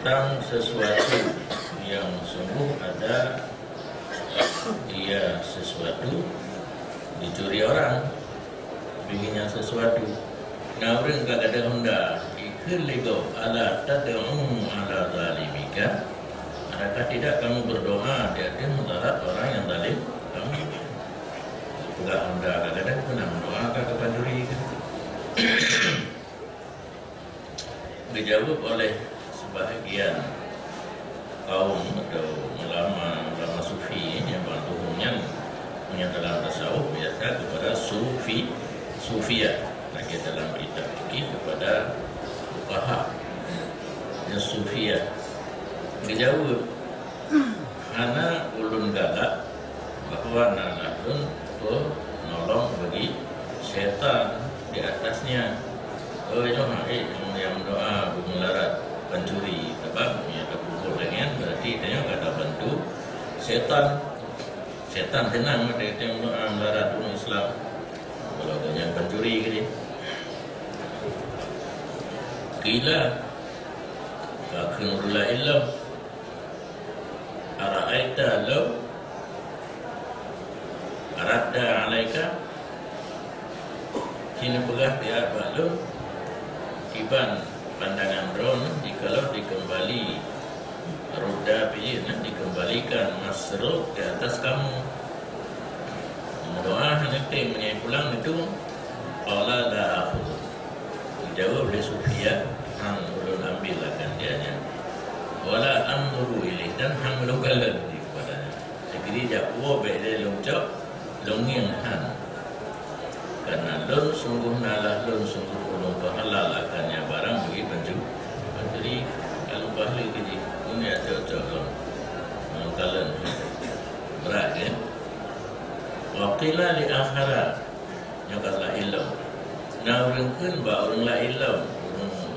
tentang sesuatu yang sungguh ada, ia sesuatu dicuri orang, bikinnya sesuatu. Nah, orang kadang Honda ikut lego ala tad'u ala zalimika. Adakah tidak kamu berdoa di atas mudarat orang yang zalim kamu? Enggak Honda kadang pernah mendoakan kepada diri. Dijawab oleh sebahagian kaum atau ulama sufi yang umumnya dalam tasawuf biasa kepada sufiyah, lagi dalam kitab fikih kepada fuqaha yang sufiyah. Dijawab ana ulun galak bahwa nalun nolong bagi setan di atasnya. Oh itu yang doa melarat pencuri sebab ya terkumpul dengan berarti dia ada bantu setan tenang ada yang doa melarat umat Islam kalau banyak pencuri gitu. Qila kakhirul ilm ara'aita law aradda alaika kini pegah dia balu iban pandangan drone jikalau dikembali roda biyin dikembalikan masruf di atas kamu. Doa nanti menyai pulang itu qala la akhud. Dijawab oleh Sufyan, hang ulun ambil akan dianya. Wala amru ilaih dan hang lugalan kepadanya. Jadi jakwa bede longcok longian han. Karena lon sungguh nalah lon sungguh ulun pahalal akannya barang bagi pencuri. Kalau bahli keji ini ada cocok lon kalian berat kan. Waqila li akhara yang kata ilmu. Nah orang ba orang la ilmu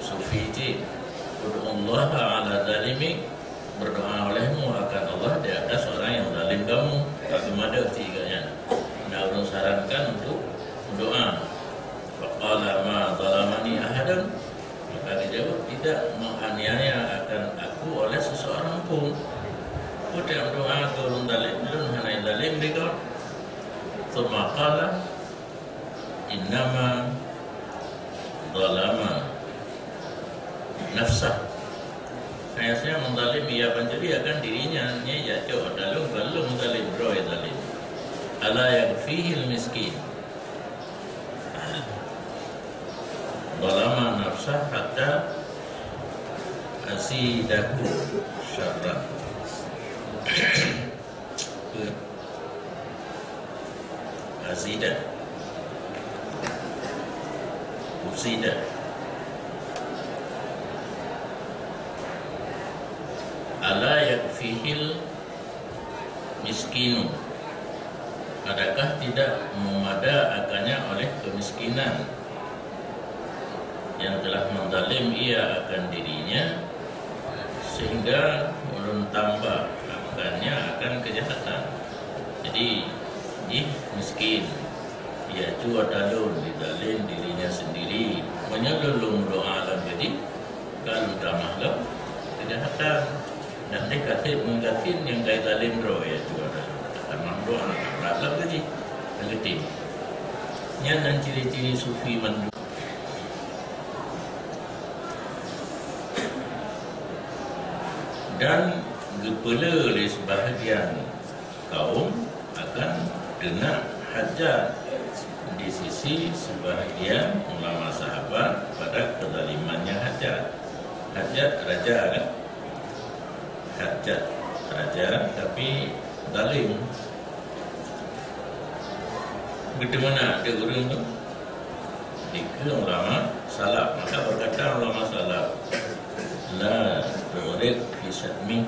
sufi ji Allah ala zalimi berdoa olehmu akan Allah di atas orang yang zalim kamu. Bagaimana tiganya? Nah orang sarankan untuk doa. Faqala ma zalamani ahadan. Maka dijawab tidak menganiaya akan aku oleh seseorang pun. Udah doa ke orang zalim, belum hanya zalim dikau. Thumma qala innama zalama nafsah. Saya menzalim ia pencuri akan dirinya. Ya jauh dalam belum zalim bro ya zalim. Ala yakfihi al-miskin. Zalama nafsah hatta asidahu syarran. Azida Usida ala yakfihil miskinu. Adakah tidak memada akannya oleh kemiskinan yang telah menzalim ia akan dirinya sehingga ulun tambah akannya akan kejahatan. Jadi miskin ia cuat dalun dizalim dirinya sendiri menyelulung doa alam jadi kalau tamahlah kejahatan dan negatif menggatin yang kait zalim roh ya cuat dalun tamah doa alam jadi negatif nya dan ciri-ciri sufi mandu. Dan gepela oleh sebahagian kaum akan kena hajat di sisi sebahagian ulama sahabat pada kezalimannya hajat. Hajat raja kan? Hajat raja tapi zalim. Bagaimana dia orang tu? Tiga ulama salaf. Maka berkata ulama salaf, la tu'rid fi syatmi.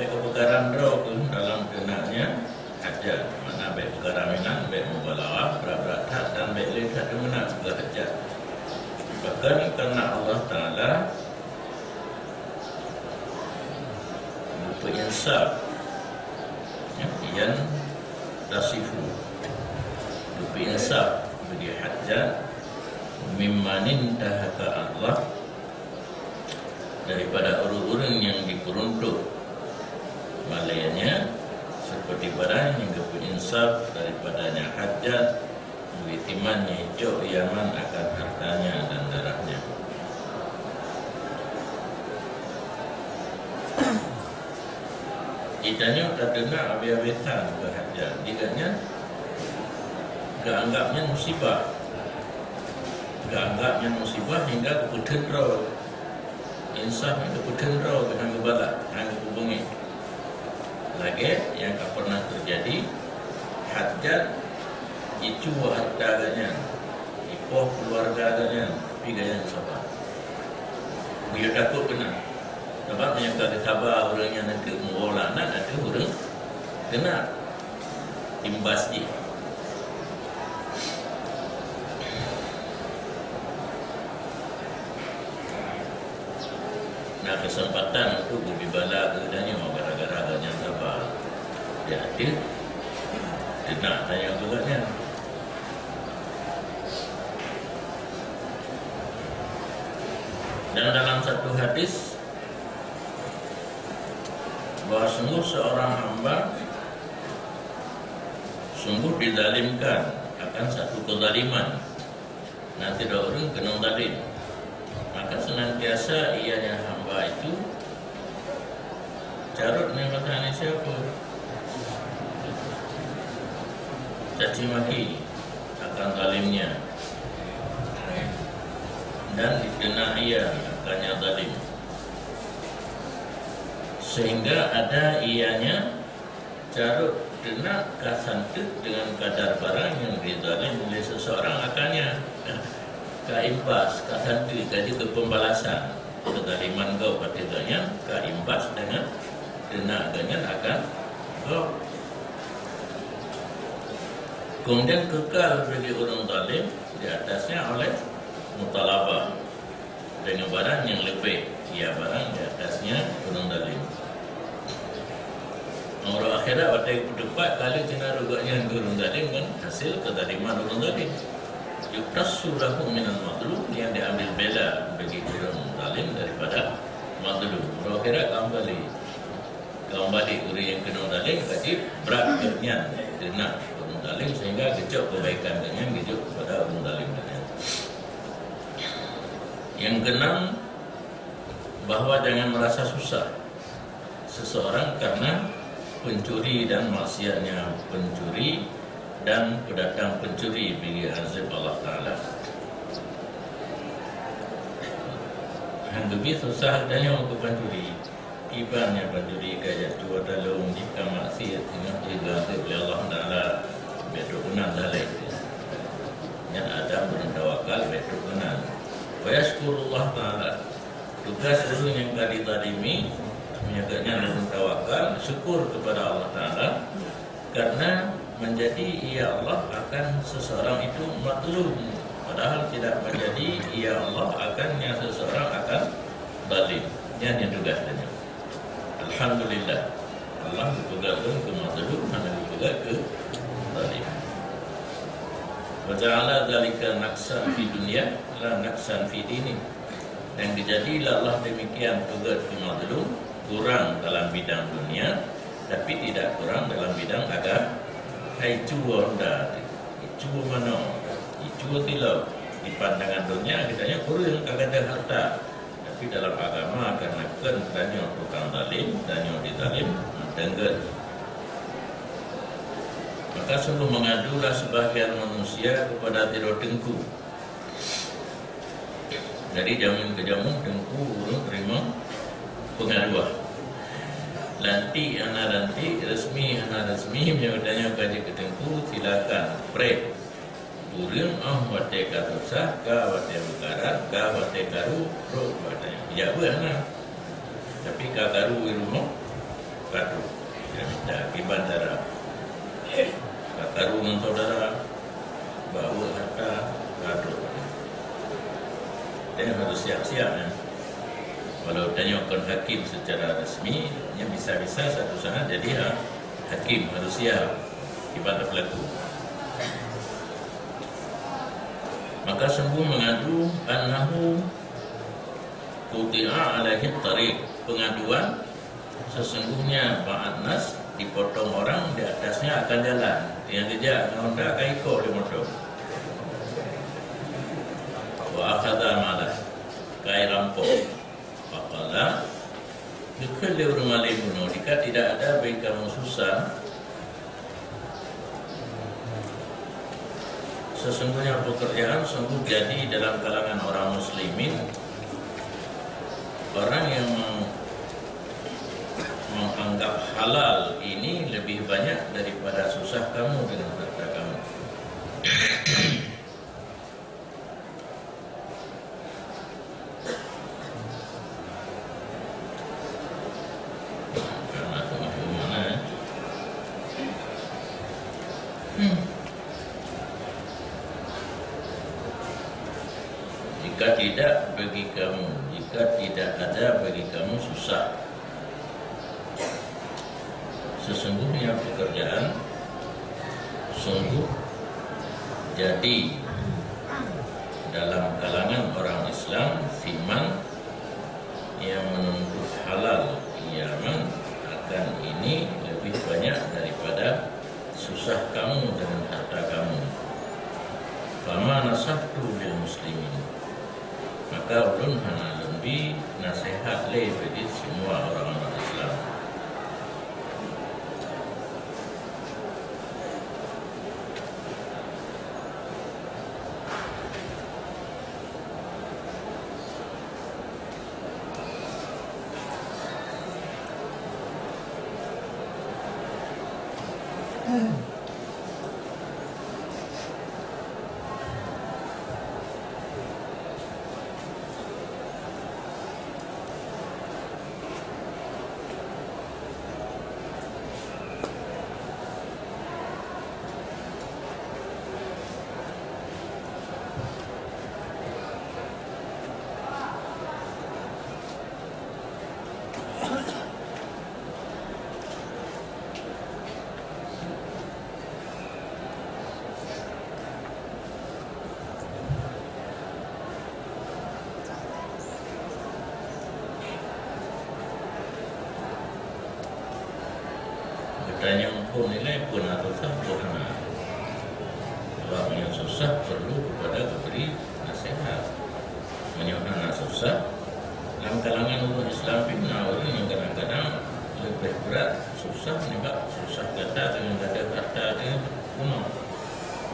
Baik perkara roh tu dalam kenaknya hajat. Mana baik perkara minat, baik mubalawah, berat-berat dan baik lihat di mana juga hajat. Bahkan karena Allah Ta'ala berinsaf yang tasifu berinsaf bagi hajat mimmanin dahaka Allah daripada orang-orang yang diperuntuk malayanya, seperti barang yang insaf daripadanya hajat, witimannya hijau iaman akan hartanya dan darahnya. Idanya tak dengar abiabetan ke hajat, dikatnya keanggapnya musibah, keanggapnya musibah hingga keputenro insaf hingga keputenro dengan kebalat hingga kubungi lagi yang tak pernah terjadi hajat itu harta agaknya ipoh keluarga agaknya tapi gaya sabar dia takut kena sebab yang kata sabar orang yang nanti mengolah anak ada orang kena imbas dia. Nah, kesempatan untuk berbibala keadanya gara-gara agaknya sabar dia hadir dia nak tanya agaknya. Dan dalam satu hadis bahawa sungguh seorang hamba sungguh dizalimkan akan satu kezaliman. Nanti ada orang kena zalim, maka senantiasa ianya hamba itu carut mengatakan siapa caci maki akan zalimnya dan dikena ia akannya zalim, sehingga ada ianya carut kena kasantuk dengan kadar barang yang dizalim oleh seseorang akannya kaimbas kasantuk jadi ke pembalasan kezaliman kau patidanya kaimbas dengan kena ganyan akan kau. Kemudian kekal bagi orang zalim di atasnya oleh mutalabah dengan barang yang lebih, ia barang di atasnya orang zalim. Orang akhirat pada depan kali cina rugaknya orang zalim kan hasil kezaliman orang zalim. Yuktasu lahu minal madlum yang diambil bela bagi orang zalim daripada madlum. Orang akhirat kembali orang yang kena zalim kasi beratnya kena orang zalim sehingga kejauh kebaikan dengan kejauh kepada orang zalim dengan. Yang keenam, bahawa jangan merasa susah seseorang karena pencuri dan maksiatnya pencuri dan pendatang pencuri bagi azab Allah Ta'ala. Yang lebih susah adanya untuk pencuri ibannya pencuri gaya tua dalung jika maksiat dengan azab oleh Allah Ta'ala betukunan dalai yang ada bertawakal betukunan wa yashkurullah Ta'ala. Tugas orang yang tadi tadimi menyatakan bertawakal syukur kepada Allah Ta'ala karena menjadi ia Allah akan seseorang itu matlum, padahal tidak menjadi ia Allah akan yang seseorang akan zalim. Yang tugasnya. Alhamdulillah Allah bertugaskan ke matlum, mana bertugas ke zalim. Wa ja'ala dzalika naqsan fi dunya la naqsan fi dini. Dan dijadilah Allah demikian tugas ke matlum, kurang dalam bidang dunia tapi tidak kurang dalam bidang agama. Hai cuba anda, cuba mana, cuba tilau di pandangan dunia katanya kurang kagak harta, tapi dalam agama karena danyo tukang zalim, danyo dizalim, dengger. Maka sungguh mengadulah sebagian manusia kepada tiro dengku. Dari jamun ke jamun dengku urung terima pengaduan. Lanti resmi menyebutnya kaji ketengku silakan pre burung wate katusah ka wate bukaran ka wate karu pro wate ya buana tapi ka karu irumo karu ya minta di bandara ka karu dengan saudara bawa harta karu dan harus siap-siap ya. Kalau tanyakan hakim secara resmi, yang bisa-bisa satu saat jadi hakim harus siap ibadah pelaku. Maka sungguh mengadu annahu quti'a alaihi tariq, pengaduan sesungguhnya ba'ad nas, dipotong orang, di atasnya akan jalan. Yang dia ngonda akan ikut dia motor. Wa akhadha malah kai rampok. Faqala likulli urmalin bunuh, jika tidak ada bagi kamu susah, sesungguhnya pekerjaan sungguh jadi dalam kalangan orang muslimin, orang yang menganggap halal ini lebih banyak daripada susah kamu dengan harta kamu. Jika tidak ada bagi kamu susah, sesungguhnya pekerjaan sungguh jadi dalam kalangan orang Islam, fiman yang menuntut halal iyaman akan ini lebih banyak daripada susah kamu dengan harta kamu. Fama nasahtu lil muslimin, maka ulun hana lebih nasihat le bagi semua orang-orang Islam. Dan yang pun nilai pun atau sempurna. Orang yang susah perlu kepada diberi nasihat. Menyuruh susah dalam kalangan umat Islam bina orang yang kadang-kadang lebih berat susah sebab susah kata dengan kata kata dia kuno,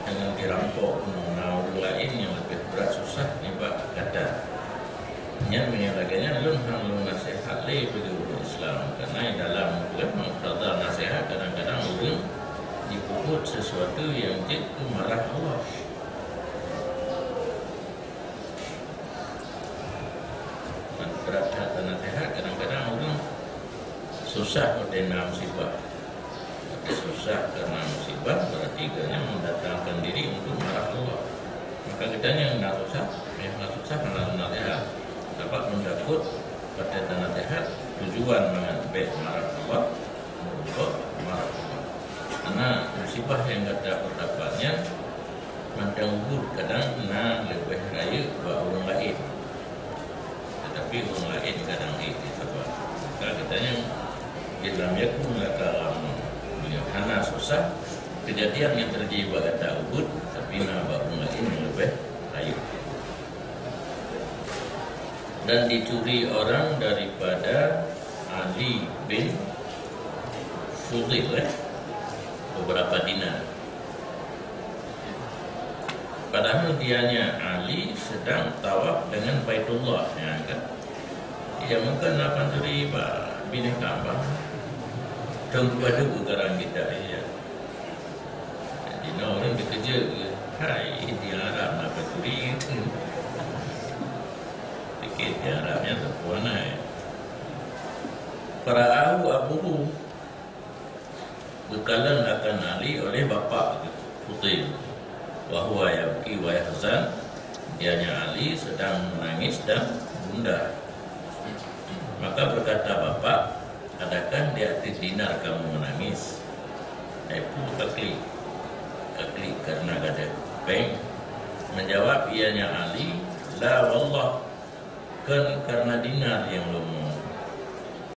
dengan dirampok kuno. Nah, orang lain yang lebih berat susah sebab kata. Yang menyalahkannya belum nasihat lagi bagi umat Islam, karena dalam muqtada nasihat kadang-kadang orang dipukul sesuatu yang itu marah Allah. Berat kata nasihat kadang-kadang orang susah berdena musibah. Susah karena musibah berarti kerana mendatangkan diri untuk marah Allah. Maka kita yang nak susah karena nasihat dapat mendapat pada nasihat tujuan mengambil marah Allah, untuk marah Allah. Karena musibah yang kata pendapatnya mengganggu kadang lebih raya buat orang lain, tetapi orang lain kadang disebab. Maka katanya dalam yakun lakalam hana susah kejadian yang terjadi pada kata Uhud, tapi buat orang lain yang lebih raya. Dan dicuri orang daripada Ali bin Fudail beberapa dinar. Padahal dianya Ali sedang tawaf dengan Baitullah, ya kan? Ia mungkin akan curi bini Ka'bah. Tunggu pada ugaran kita ya. Jadi orang bekerja, hai dia Arab nak curi. Dia Arabnya terpuanai. Para abu bekalan akan Ali oleh bapa Fudail. Wahwa yabki wa yahzan, dianya Ali sedang menangis dan gundah. Maka berkata bapa, adakah di atas dinar kamu menangis? Itu kakli karena ada peng. Menjawab ianya Ali, la wallah, karena dinar yang belum